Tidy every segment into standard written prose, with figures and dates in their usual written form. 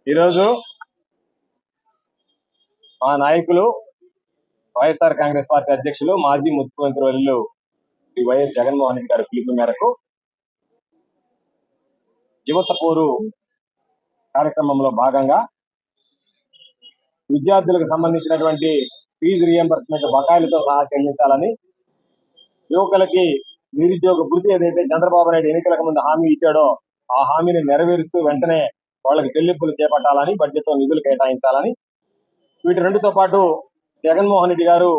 ఈరోజు మా నాయకులు వైఎస్ఆర్ కాంగ్రెస్ పార్టీ అధ్యక్షులు మాజీ ముఖ్యమంత్రి వర్యులు శ్రీ వైఎస్ జగన్మోహన్ రెడ్డి గారి పిలుపు మేరకు యువత పోరు కార్యక్రమంలో భాగంగా విద్యార్థులకు సంబంధించినటువంటి ఫీజు రియంబర్స్మెంట్ బకాయిలతో సహా చెల్లించాలని, యువకులకి నిరుద్యోగ భృతి ఏదైతే చంద్రబాబు నాయుడు ఎన్నికలకు ముందు హామీ ఇచ్చాడో ఆ హామీని నెరవేరుస్తూ వెంటనే వాళ్ళకి చెల్లింపులు చేపట్టాలని, బడ్జెట్ లో నిధులు కేటాయించాలని, వీటి రెండుతో పాటు జగన్మోహన్ రెడ్డి గారు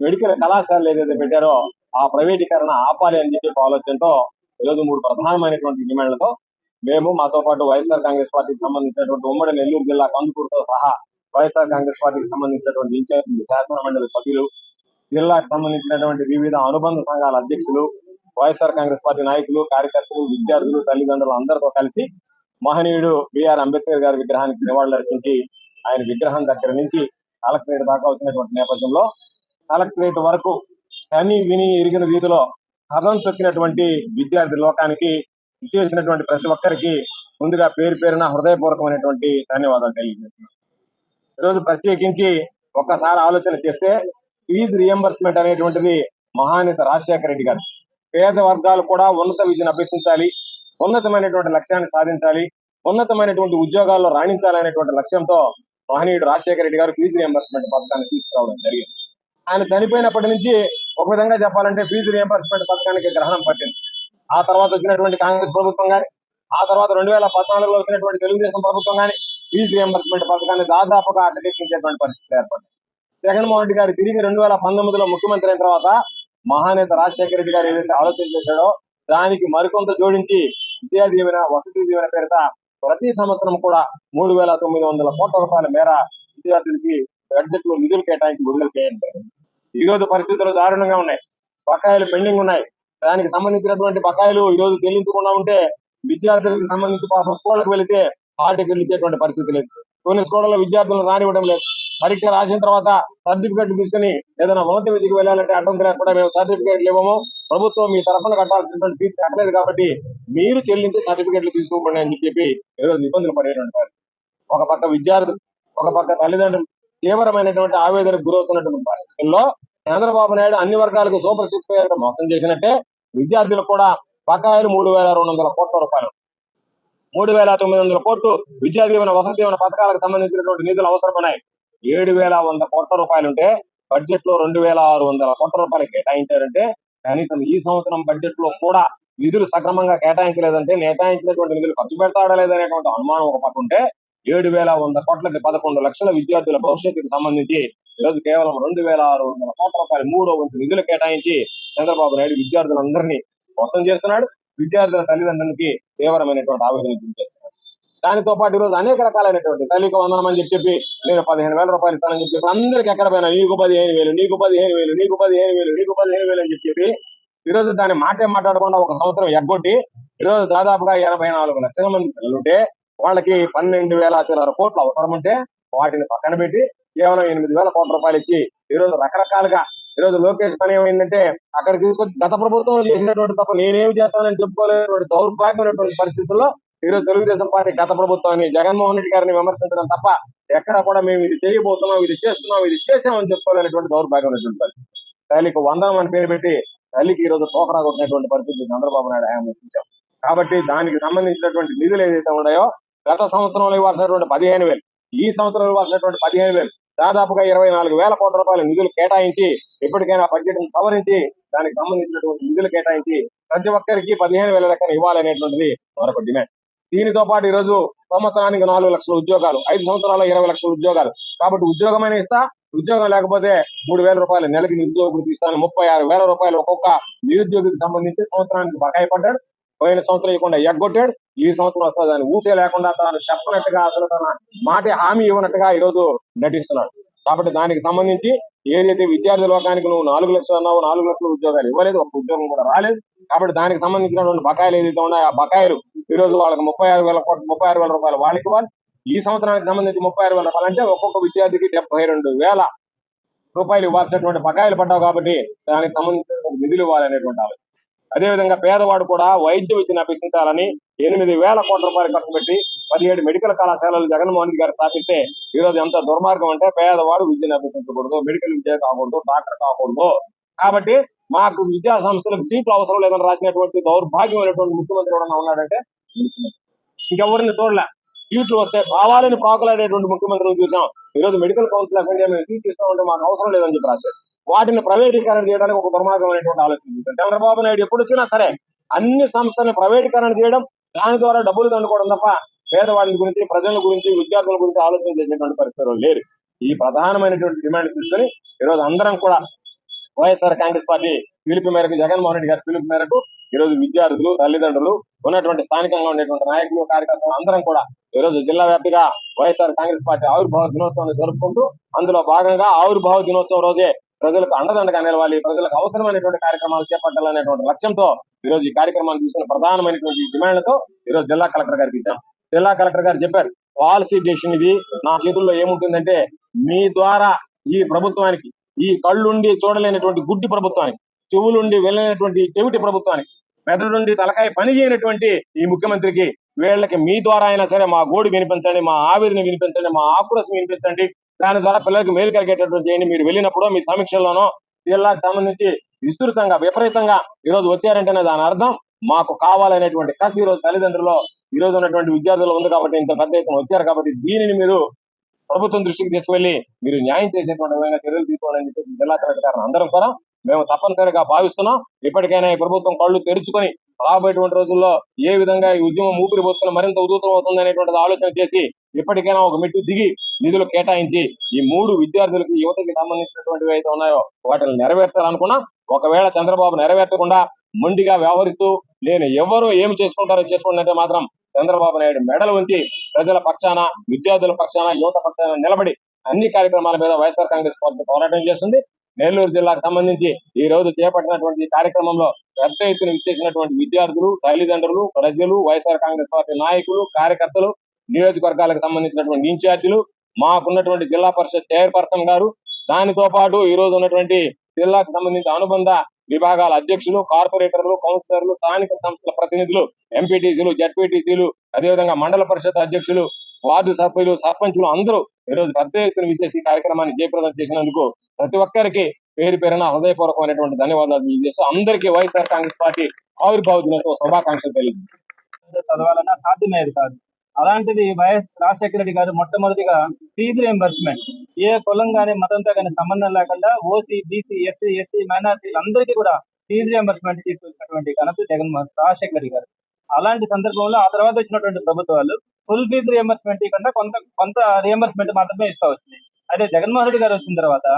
మెడికల్ కళాశాలలు ఏదైతే పెట్టారో ఆ ప్రైవేటీకరణ ఆపాలి అని చెప్పి ఆలోచనతో ఈరోజు 3 ప్రధానమైనటువంటి డిమాండ్లతో మేము, మాతో పాటు వైఎస్ఆర్ కాంగ్రెస్ పార్టీకి సంబంధించినటువంటి ఉమ్మడి నెల్లూరు జిల్లా కందుకూరుతో సహా వైఎస్ఆర్ కాంగ్రెస్ పార్టీకి సంబంధించినటువంటి ఇన్ఛార్జి శాసన మండలి సభ్యులు, జిల్లాకు సంబంధించినటువంటి వివిధ అనుబంధ సంఘాల అధ్యక్షులు, వైఎస్ఆర్ కాంగ్రెస్ పార్టీ నాయకులు, కార్యకర్తలు, విద్యార్థులు, తల్లిదండ్రులు అందరితో కలిసి మహనీయుడు బిఆర్ అంబేద్కర్ గారి విగ్రహానికి నివాళులర్పించి ఆయన విగ్రహం దగ్గర నుంచి కలెక్టరేట్ దాకా వచ్చినటువంటి నేపథ్యంలో కలెక్టరేట్ వరకు కని విని ఎరిగిన రీతిలో కథం తొక్కినటువంటి విద్యార్థి లోకానికి ఇచ్చేసినటువంటి ప్రతి ఒక్కరికి ముందుగా పేరు పేరున హృదయపూర్వకమైనటువంటి ధన్యవాదాలు తెలియజేస్తున్నాను. ఈరోజు ప్రత్యేకించి ఒక్కసారి ఆలోచన చేస్తే ఫీజు రియంబర్స్మెంట్ అనేటువంటిది మహానేత రాజశేఖర రెడ్డి గారు పేద వర్గాలు కూడా ఉన్నత విద్యను అభ్యసించాలి, ఉన్నతమైనటువంటి లక్ష్యాన్ని సాధించాలి, ఉన్నతమైనటువంటి ఉద్యోగాల్లో రాణించాలనేటువంటి లక్ష్యంతో మహనీయుడు రాజశేఖర రెడ్డి గారు ఫీజు రియంబర్స్మెంట్ పథకాన్ని తీసుకురావడం జరిగింది. ఆయన చనిపోయినప్పటి నుంచి ఒక విధంగా చెప్పాలంటే ఫీజు రియంబర్స్మెంట్ పథకానికి గ్రహణం పట్టింది. ఆ తర్వాత వచ్చినటువంటి కాంగ్రెస్ ప్రభుత్వం కానీ, ఆ తర్వాత 2014లో వచ్చినటువంటి తెలుగుదేశం ప్రభుత్వం కానీ ఫీజు రియంబర్స్మెంట్ పథకాన్ని దాదాపుగా అడ్డకెక్కించేటువంటి పరిస్థితి ఏర్పడింది. జగన్మోహన్ రెడ్డి గారు తిరిగి 2019లో ముఖ్యమంత్రి అయిన తర్వాత మహానేత రాజశేఖర రెడ్డి గారు ఏదైతే ఆలోచన చేశాడో దానికి మరికొంత జోడించి విద్యా దీవెన, వసతి దీవెన పేరిట ప్రతి సంవత్సరం కూడా 3,900 కోట్ల రూపాయల మేర విద్యార్థులకి బడ్జెట్ లో నిధులు కేటాయించి విడుదల చేయండి. ఈ రోజు పరిస్థితులు దారుణంగా ఉన్నాయి, బకాయిలు పెండింగ్ ఉన్నాయి. దానికి సంబంధించినటువంటి బకాయిలు ఈ రోజు చెల్లించకుండా ఉంటే విద్యార్థులకు సంబంధించి పాపం స్కూళ్ళకు వెళితే హార్టికల్ ఇచ్చేటువంటి పరిస్థితి లేదు. కొన్ని స్కూళ్ళలో విద్యార్థులను రానివ్వడం లేదు. పరీక్ష రాసిన తర్వాత సర్టిఫికెట్ తీసుకుని ఏదైనా ఉన్నత విద్యకు వెళ్ళాలంటే అడ్డం కూడా మేము సర్టిఫికేట్లు ఇవ్వము, ప్రభుత్వం మీ తరఫున కట్టాల్సినటువంటి ఫీజు కట్టలేదు కాబట్టి మీరు చెల్లించి సర్టిఫికెట్లు తీసుకోండి అని చెప్పి ఈరోజు ఇబ్బందులు పడేటువంటి ఒక పక్క విద్యార్థులు, ఒక పక్క తల్లిదండ్రులు తీవ్రమైనటువంటి ఆవేదనకు గురవుతున్నటువంటి పరిస్థితుల్లో చంద్రబాబు నాయుడు అన్ని వర్గాలకు సూపర్ 6 మోసం చేసినట్టే విద్యార్థులకు కూడా బకాయిలు 3,200 కోట్ల రూపాయలు, 3,900 కోట్లు విద్యా దీవెన, వసతి దీవెన పథకాలకు సంబంధించినటువంటి నిధులు అవసరమున్నాయి. 7,100 కోట్ల రూపాయలుంటే బడ్జెట్ లో 2,600 కోట్ల రూపాయలు కేటాయించారంటే కనీసం ఈ సంవత్సరం బడ్జెట్ లో కూడా నిధులు సక్రమంగా కేటాయించలేదంటే కేటాయించినటువంటి నిధులు ఖర్చు పెడతాడా లేదనేటువంటి అనుమానం ఒక పక్క ఉంటే 7,100 కోట్లకి 11 లక్షల విద్యార్థుల భవిష్యత్తుకు సంబంధించి ఈరోజు కేవలం 2,600 కోట్ల రూపాయలు 3వ వంతు నిధులు కేటాయించి చంద్రబాబు నాయుడు విద్యార్థులందరినీ మోసం చేస్తున్నాడు. విద్యార్థుల తల్లిదండ్రులకి తీవ్రమైనటువంటి ఆవేదన గురిచేస్తున్నాడు. దానితో పాటు ఈరోజు అనేక రకాలైనటువంటి తల్లికి వందనం అని చెప్పి నేను 15,000 రూపాయలు ఇస్తానని చెప్పి అందరికి ఎక్కడ పోయినా నీకు 15,000, నీకు 15,000, నీకు 15,000, నీకు 15,000 అని చెప్పి ఈరోజు దాన్ని మాట్లాడకుండా ఒక సంవత్సరం ఎగ్గొట్టి ఈరోజు దాదాపుగా 84 లక్షల మంది పిల్లలుంటే వాళ్ళకి 12,000 కోట్లు అవసరం ఉంటే వాటిని పక్కన పెట్టి కేవలం 8,000 కోట్ల రూపాయలు ఇచ్చి ఈరోజు రకరకాలుగా ఈరోజు లోకేష్ పని ఏమైందంటే అక్కడ తీసుకొచ్చి గత ప్రభుత్వం చేసినటువంటి తప్ప నేనేమి చేస్తానని చెప్పుకోలేనటువంటి దౌర్భాగ్యమైనటువంటి పరిస్థితుల్లో ఈరోజు తెలుగుదేశం పార్టీ గత ప్రభుత్వాన్ని, జగన్మోహన్ రెడ్డి గారిని విమర్శించడం తప్ప ఎక్కడ కూడా మేము ఇది చేయబోతున్నాం, ఇది చేస్తున్నాం, ఇది చేసామని చెప్పుకోలేనటువంటి దౌర్భాగ్యమైనటువంటి పరిస్థితి. తల్లికి వందనం అని పేరు పెట్టి తల్లికి ఈరోజు తోకరా కొట్టినటువంటి పరిస్థితి చంద్రబాబు నాయుడు ఆయన చూసాం. కాబట్టి దానికి సంబంధించినటువంటి నిధులు ఏదైతే ఉన్నాయో గత సంవత్సరంలో ఇవ్వాల్సినటువంటి 15,000, ఈ సంవత్సరం ఇవ్వాల్సినటువంటి 15,000 దాదాపుగా 24,000 కోట్ల రూపాయల నిధులు కేటాయించి ఇప్పటికైనా బడ్జెట్ సవరించి దానికి సంబంధించినటువంటి నిధులు కేటాయించి ప్రతి ఒక్కరికి 15,000 లెక్కన ఇవ్వాలనేటువంటిది మరొక డిమాండ్. దీనితో పాటు ఈ రోజు సంవత్సరానికి 4 లక్షల ఉద్యోగాలు, 5 సంవత్సరాల్లో 20 లక్షల ఉద్యోగాలు. కాబట్టి ఉద్యోగమైన ఇస్తా, ఉద్యోగం లేకపోతే 3,000 రూపాయలు నెలకి నిరుద్యోగులకు ఇస్తాను, 36,000 రూపాయలు ఒక్కొక్క నిరుద్యోగికి సంబంధించి సంవత్సరానికి బకాయి పడ్డాడు. పోయిన సంవత్సరం ఇవ్వకుండా ఎగ్గొట్టాడు. ఈ సంవత్సరం అసలు దాన్ని ఊసే లేకుండా తాను చెప్పనట్టుగా, అసలు తన మాట హామీ ఇవ్వనట్టుగా ఈ రోజు నటిస్తున్నాడు. కాబట్టి దానికి సంబంధించి ఏదైతే విద్యార్థి లోకానికి నువ్వు 4 లక్షలు అన్నావు, 4 లక్షల ఉద్యోగాలు ఇవ్వలేదు, ఒక ఉద్యోగం కూడా రాలేదు. కాబట్టి దానికి సంబంధించినటువంటి బకాయిలు ఏదైతే ఉన్నాయో ఆ బకాయిలు ఈ రోజు వాళ్ళకి 36,000 రూపాయలు వాళ్ళకి ఇవ్వాలి. ఈ సంవత్సరానికి సంబంధించి 36,000 రూపాయలు అంటే ఒక్కొక్క విద్యార్థికి 72,000 రూపాయలు ఇవ్వాల్సినటువంటి బకాయిలు పడ్డావు. కాబట్టి దానికి సంబంధించిన నిధులు ఇవ్వాలనేటువంటి ఆలోచన. అదేవిధంగా పేదవాడు కూడా వైద్య విద్యను అభ్యసించాలని 8,000 కోట్ల రూపాయలు ఖర్చు పెట్టి 17 మెడికల్ కళాశాలలు జగన్మోహన్ రెడ్డి గారు స్థాపిస్తే ఈ రోజు ఎంత దుర్మార్గం అంటే పేదవాడు విద్యను అభ్యసించకూడదు, మెడికల్ విద్య కాకూడదు, డాక్టర్ కాకూడదు. కాబట్టి మాకు విద్యా సంస్థలకు సీట్లు అవసరం లేదని రాసినటువంటి దౌర్భాగ్యమైనటువంటి ముఖ్యమంత్రి ఎవరన్నా ఉన్నాడంటే ఇంకెవరిని చూడలే. సీట్లు వస్తే కావాలని పాకులాడేటువంటి ముఖ్యమంత్రిని చూసాం. ఈ రోజు మెడికల్ కౌన్సిల్ ఆఫ్ ఇండియా మేము సీట్లు ఇస్తామంటే మాకు అవసరం లేదని చెప్పి రాశారు. వాటిని ప్రైవేటీకరణ చేయడానికి ఒక దుర్మార్గమైనటువంటి ఆలోచన. చంద్రబాబు నాయుడు ఎప్పుడు వచ్చినా సరే అన్ని సంస్థలను ప్రైవేటీకరణ చేయడం, దాని ద్వారా డబ్బులు దండుకోవడం తప్ప పేదవాళ్ళ గురించి, ప్రజల గురించి, విద్యార్థుల గురించి ఆలోచన చేసేటువంటి పరిస్థితులు లేరు. ఈ ప్రధానమైనటువంటి డిమాండ్ తీసుకొని ఈ రోజు అందరం కూడా వైఎస్ఆర్ కాంగ్రెస్ పార్టీ పిలుపు మేరకు, జగన్మోహన్ రెడ్డి గారి పిలుపు మేరకు ఈ రోజు విద్యార్థులు, తల్లిదండ్రులు, ఉన్నటువంటి స్థానికంగా ఉండేటువంటి నాయకులు, కార్యకర్తలు అందరం కూడా ఈ రోజు జిల్లా వ్యాప్తిగా వైఎస్ఆర్ కాంగ్రెస్ పార్టీ ఆవిర్భావ దినోత్సవాన్ని జరుపుకుంటూ అందులో భాగంగా ఆవిర్భావ దినోత్సవం రోజే ప్రజలకు అండదండగా నిలవాలి, ప్రజలకు అవసరమైనటువంటి కార్యక్రమాలు చేపట్టాలనేటువంటి లక్ష్యంతో ఈ రోజు ఈ కార్యక్రమాలు తీసుకున్న ప్రధానమైనటువంటి డిమాండ్లతో ఈ రోజు జిల్లా కలెక్టర్ గారికి ఇచ్చాం. జిల్లా కలెక్టర్ గారు చెప్పారు, పాలసీ డెసిషన్ ఇది, నా చేతుల్లో ఏముంటుందంటే మీ ద్వారా ఈ ప్రభుత్వానికి, ఈ కళ్ళుండి చూడలేనటువంటి గుడ్డి ప్రభుత్వానికి, చెవులుండి వెళ్ళలేనటువంటి చెవిటి ప్రభుత్వానికి, మెదడుండి తలకాయ పని చేయనటువంటి ఈ ముఖ్యమంత్రికి వీళ్ళకి మీ ద్వారా అయినా సరే మా గోడు వినిపించండి, మా ఆవేదన వినిపించండి, మా ఆక్రోశం వినిపించండి, దాని ద్వారా పిల్లలకి మేలు కలిగేటటువంటి చేయండి. మీరు వెళ్ళినప్పుడు మీ సమీక్షల్లోనో జిల్లాకు సంబంధించి విస్తృతంగా విపరీతంగా ఈ రోజు వచ్చారంటేనే దాని అర్థం మాకు కావాలనేటువంటి కసి ఈ రోజు తల్లిదండ్రులు, ఈ రోజు ఉన్నటువంటి విద్యార్థులు ఉంది కాబట్టి ఇంత పెద్ద ఎత్తున వచ్చారు. కాబట్టి దీనిని మీరు ప్రభుత్వం దృష్టికి తీసుకువెళ్లి మీరు న్యాయం చేసేటువంటి విధంగా చర్యలు తీసుకోవాలని చెప్పి జిల్లా కలెక్టర్ అందరం కూడా మేము తప్పనిసరిగా భావిస్తున్నాం. ఇప్పటికైనా ఈ ప్రభుత్వం కళ్ళు తెరుచుకొని రాబోయేటువంటి రోజుల్లో ఏ విధంగా ఈ ఉద్యమం ఊపిరి పోసుకుని మరింత ఉధృతం అవుతుంది అనేటువంటిది ఆలోచన చేసి ఇప్పటికైనా ఒక మెట్టు దిగి నిధులు కేటాయించి ఈ 3 విద్యార్థులకి, యువతకి సంబంధించినటువంటివి అయితే ఉన్నాయో వాటిని నెరవేర్చాలనుకున్నా, ఒకవేళ చంద్రబాబు నెరవేర్చకుండా మొండిగా వ్యవహరిస్తూ నేను ఎవరు ఏమి చేసుకుంటారో చేసుకోండి అంటే మాత్రం చంద్రబాబు నాయుడు మెడలు ఉంచి ప్రజల పక్షాన, విద్యార్థుల పక్షాన, యువత పక్షాన నిలబడి అన్ని కార్యక్రమాల మీద వైఎస్ఆర్ కాంగ్రెస్ పార్టీ పోరాటం చేస్తుంది. నెల్లూరు జిల్లాకు సంబంధించి ఈ రోజు చేపట్టినటువంటి కార్యక్రమంలో పెద్ద ఎత్తున విచ్చేసినటువంటి విద్యార్థులు, తల్లిదండ్రులు, ప్రజలు, వైఎస్ఆర్ కాంగ్రెస్ పార్టీ నాయకులు, కార్యకర్తలు, నియోజకవర్గాలకు సంబంధించినటువంటి ఇన్ఛార్జీలు, మాకున్నటువంటి జిల్లా పరిషత్ చైర్పర్సన్ గారు, దానితో పాటు ఈ రోజు ఉన్నటువంటి జిల్లాకు సంబంధించిన అనుబంధ విభాగాల అధ్యక్షులు, కార్పొరేటర్లు, కౌన్సిలర్లు, స్థానిక సంస్థల ప్రతినిధులు, ఎంపీటీసీలు, జడ్పీటీసీలు, అదేవిధంగా మండల పరిషత్ అధ్యక్షులు, వార్డు సభ్యులు, సర్పంచులు అందరూ ఈ రోజు పెద్ద ఎత్తున విచ్చేసి కార్యక్రమాన్ని జయప్రదం చేసినందుకు ప్రతి ఒక్కరికి పేరు పేరున హృదయపూర్వకమైనటువంటి ధన్యవాదాలు తెలియజేస్తూ అందరికీ వైఎస్ఆర్ కాంగ్రెస్ పార్టీ ఆవిర్భావ దినోత్సవ శుభాకాంక్షలు తెలియజేస్తారు. చదవాలన్నా సాధ్యమయ్యేది కాదు. అలాంటిది వైఎస్ రాజశేఖర రెడ్డి గారు మొట్టమొదటిగా ఫీజు రియంబర్స్మెంట్ ఏ కులం గానీ మతంతో కానీ సంబంధం లేకుండా ఓసీ, బీసీ, ఎస్సీ, ఎస్టీ, మైనారిటీలు అందరికీ కూడా ఫీజు రియంబర్స్మెంట్ తీసుకొచ్చినటువంటి ఘనత రాజశేఖర రెడ్డి గారు. అలాంటి సందర్భంలో ఆ తర్వాత వచ్చినటువంటి ప్రభుత్వాలు ఫుల్ ఫీజు రియంబర్స్మెంట్ ఇవ్వకుండా కొంత రియంబర్స్మెంట్ మాత్రమే ఇస్తా వచ్చింది. అదే జగన్మోహన్ రెడ్డి గారు వచ్చిన తర్వాత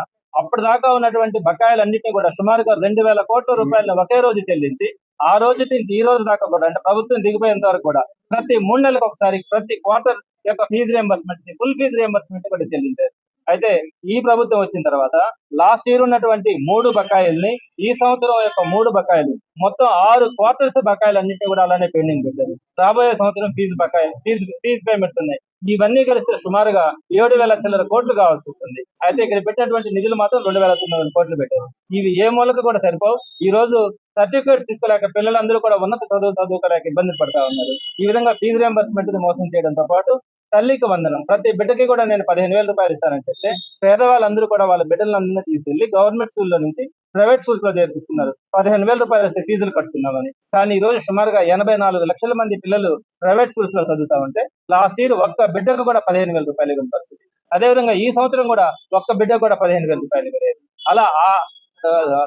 అప్పటిదాకా ఉన్నటువంటి బకాయిలన్నింటినీ కూడా సుమారుగా 2,000 కోట్ల రూపాయలను ఒకే రోజు చెల్లించి ఆ రోజు నుంచి ఈ రోజు దాకా కూడా అంటే ప్రభుత్వం దిగిపోయేంత వరకు కూడా ప్రతి 3 నెలలకు ఒకసారి ప్రతి క్వార్టర్ యొక్క fees reimbursement, full fees reimbursement కూడా చెల్లించారు. అయితే ఈ ప్రభుత్వం వచ్చిన తర్వాత లాస్ట్ ఇయర్ ఉన్నటువంటి 3 బకాయిల్ని ఈ సంవత్సరం యొక్క 3 బకాయిలు మొత్తం 6 క్వార్టర్స్ బకాయిలన్నింటినీ కూడా అలానే పెండింగ్ పెట్టారు. రాబోయే సంవత్సరం ఫీజు పేమెంట్స్ ఉన్నాయి. ఇవన్నీ కలిస్తే సుమారుగా 7,000 చిల్లర కోట్లు కావాల్సి వస్తుంది. అయితే ఇక్కడ పెట్టినటువంటి నిధులు మాత్రం 2,900 కోట్లు పెట్టారు. ఇవి ఏ మూలకు కూడా సరిపోవు. ఈ రోజు సర్టిఫికేట్స్ తీసుకోలేక పిల్లలందరూ కూడా ఉన్నత చదువుకోలేక ఇబ్బంది పడతా ఉన్నారు. ఈ విధంగా ఫీజు రియంబర్స్మెంట్ మోసం చేయడంతో పాటు తల్లికి వందనం, ప్రతి బిడ్డకి కూడా నేను 15,000 రూపాయలు ఇస్తానని చెప్తే పేదవాళ్ళందరూ కూడా వాళ్ళ బిడ్డలందరినీ తీసుకెళ్లి గవర్నమెంట్ స్కూల్లో నుంచి ప్రైవేట్ స్కూల్స్ లో చేర్పిస్తున్నారు. 15,000 రూపాయలు వస్తే ఫీజులు కట్టుకున్నామని. కానీ ఈ రోజు సుమారుగా 84 లక్షల మంది పిల్లలు ప్రైవేట్ స్కూల్స్ లో చదువుతా ఉంటే లాస్ట్ ఇయర్ ఒక్క బిడ్డకు కూడా 15,000 రూపాయలు ఇవ్వని పరిస్థితి. అదేవిధంగా ఈ సంవత్సరం కూడా ఒక్క బిడ్డకు కూడా 15,000 రూపాయలు ఇవ్వలేదు. అలా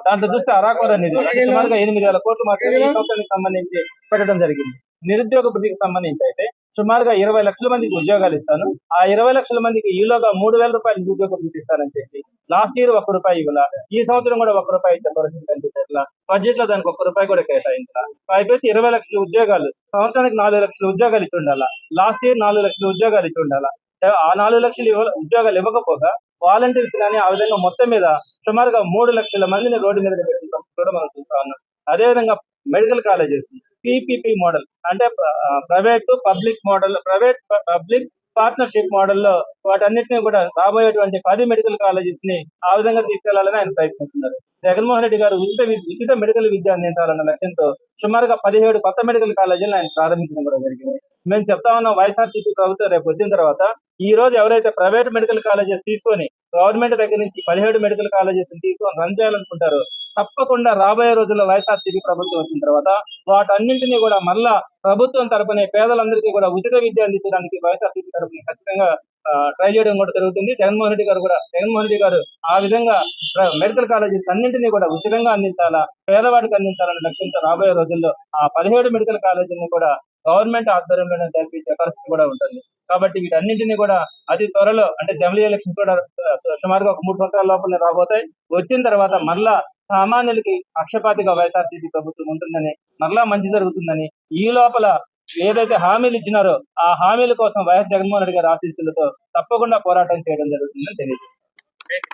దాంట్లో చూస్తే అరాకొర నిధులు అంటే సుమారుగా 8,000 కోట్లు మాత్రమే ఈ సంవత్సరానికి సంబంధించి పెట్టడం జరిగింది. నిరుద్యోగ వృద్ధికి సంబంధించి అయితే సుమారుగా 20 లక్షల మందికి ఉద్యోగాలు ఇస్తాను, ఆ 20 లక్షల మందికి ఈలోగా 3,000 రూపాయలు నిరుద్యోగ వృద్ధి ఇస్తానని చెప్పి లాస్ట్ ఇయర్ 1 రూపాయి ఇవ్వాల, ఈ సంవత్సరం కూడా 1 రూపాయి ఇచ్చే పరిస్థితి కనిపించట్లా. బడ్జెట్ లో దానికి 1 రూపాయి కూడా కేటాయించాల. పైపెచ్చి 20 లక్షల ఉద్యోగాలు, సంవత్సరానికి 4 లక్షల ఉద్యోగాలు ఇచ్చి ఉండాలా. లాస్ట్ ఇయర్ 4 లక్షల ఉద్యోగాలు ఇచ్చి ఉండాలా. ఆ 4 లక్షల ఉద్యోగాలు ఇవ్వకపోగా వాలంటీర్స్ కానీ ఆ విధంగా మొత్తం మీద సుమారుగా 3 లక్షల మందిని రోడ్డు మీద పెట్టిన పరిస్థితి కూడా మనం చూస్తా ఉన్నాం. అదేవిధంగా మెడికల్ కాలేజెస్ పీపీపీ మోడల్ అంటే private public model, private public partnership మోడల్లో వాటన్నిటిని కూడా రాబోయేటువంటి 10 మెడికల్ కాలేజెస్ ని ఆ విధంగా తీసుకెళ్లాలని ఆయన ప్రయత్నిస్తున్నారు. జగన్మోహన్ రెడ్డి గారు ఉచిత మెడికల్ విద్య అందించాలన్న లక్ష్యంతో సుమారుగా 17 కొత్త మెడికల్ కాలేజీలను ఆయన ప్రారంభించడం కూడా జరిగింది. మేము చెప్తా ఉన్నాం, వైఎస్ఆర్సీపీ ప్రభుత్వం రేపు వచ్చిన తర్వాత ఈ రోజు ఎవరైతే ప్రైవేట్ మెడికల్ కాలేజెస్ తీసుకొని గవర్నమెంట్ దగ్గర నుంచి 17 మెడికల్ కాలేజెస్ తీసుకొని రన్ చేయాలనుకుంటారో తప్పకుండా రాబోయే రోజుల్లో వైఎస్ఆర్సీపీ ప్రభుత్వం వచ్చిన తర్వాత వాటన్నింటినీ కూడా మళ్ళా ప్రభుత్వం తరపునే పేదలందరికీ కూడా ఉచిత విద్య అందించడానికి వైఎస్ఆర్సీపీ తరపున ఖచ్చితంగా ట్రై చేయడం కూడా జరుగుతుంది. జగన్మోహన్ రెడ్డి గారు ఆ విధంగా మెడికల్ కాలేజెస్ అన్నింటినీ కూడా ఉచితంగా అందించాలా, పేదవాడికి అందించాలనే లక్ష్యంతో రాబోయే రోజుల్లో ఆ 17 మెడికల్ కాలేజీలను కూడా గవర్నమెంట్ ఆధ్వర్యంలోనే జరిపించే పరిస్థితి కూడా ఉంటుంది. కాబట్టి వీటన్నింటినీ కూడా అతి త్వరలో అంటే జమిలీ ఎలక్షన్స్ కూడా సుమారుగా ఒక 3 సంవత్సరాల లోపలనే రాబోతాయి. వచ్చిన తర్వాత మరలా సామాన్యులకి పక్షపాతిగా వైఎస్ఆర్సీపీ ప్రభుత్వం ఉంటుందని, మరలా మంచి జరుగుతుందని, ఈ లోపల ఏదైతే హామీలు ఇచ్చినారో ఆ హామీల కోసం వైఎస్ జగన్మోహన్ రెడ్డి గారి ఆశీస్సులతో తప్పకుండా పోరాటం చేయడం జరుగుతుందని తెలియజేస్తారు.